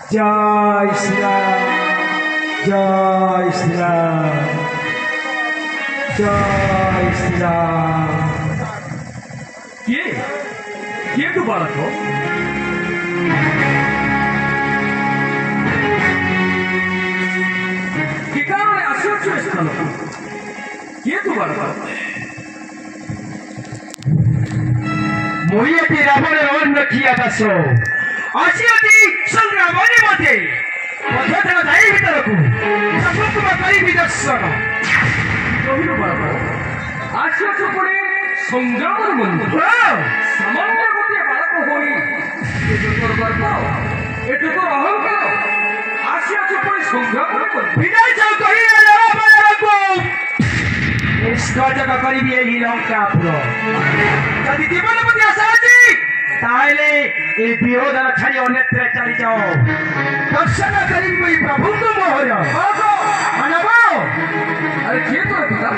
जय श्री राम, जय श्री राम, जय श्री राम। ये दोबारा तो কি কারণে আসছে স্থান ये दोबारा तो মইয়াটি রাবণের অন্য কি আদাসো আসিয়াটি সংগ্রামের মধ্যে পথটা যাই ভিতরকু সফলতা করি বিদর্শন কহিল বাবা আসিয়াছ পরে সংগ্রামের মধ্যে সামান্য গোটিয়ে বালক হই এটো তোর গর্ব এটো তোর অহংকার আসিয়াছ পরে সংগ্রামের মধ্যে বিদায় যাও কহিলে বালক নিষ্কর্ষক করিবি এই লঙ্কাপুর যদি জীবন প্রতি আশা আছে তাহলে এই বিরোধন ছাড়ি অন্যত্র চালি যাও দর্শন করিবি প্রভু মোহর মানব আরে কে তোর পিতা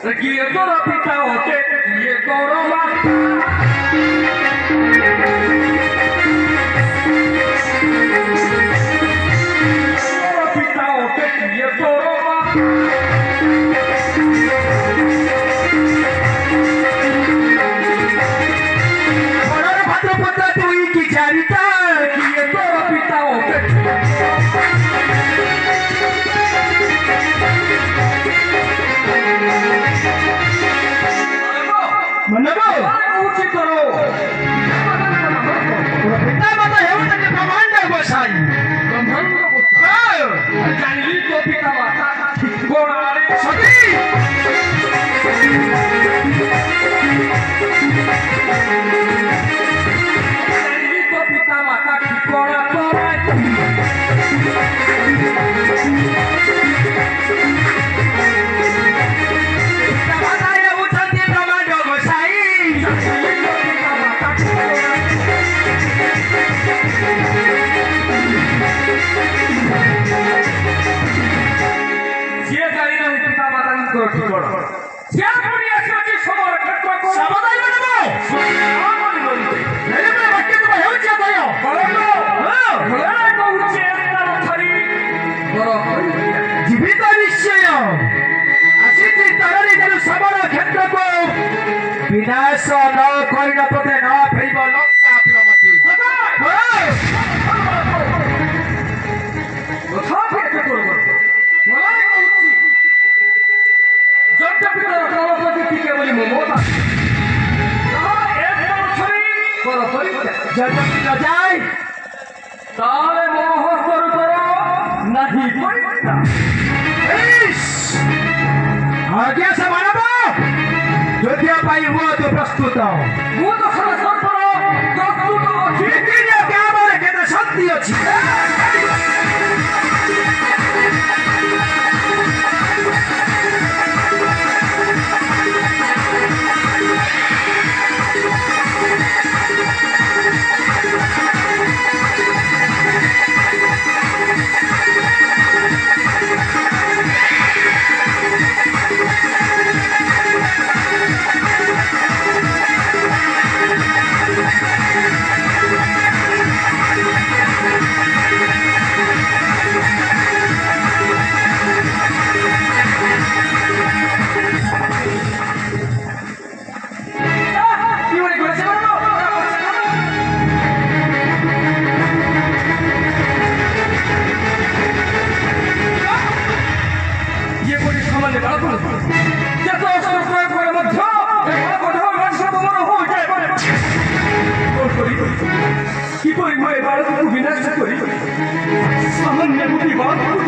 আরে কে তোর পিতা হতে ये তোর মাতা তোর পিতা হতে ये তোর মাতা জীবিত নিশ্চয় আসিছি তারি যেন সবর ক্ষেত্রকু বিনাশ ন করিল তোতে ন ফেরিব লঙ্কা প্রমতি যায় তাহলে মোহ কর नहीं आगे से मानव योद्धा पाई हुआ तो प्रस्तुत वो तो प्रस्तुत क्या बोले कहते शक्ति अच्छी ବନ୍ଧୁ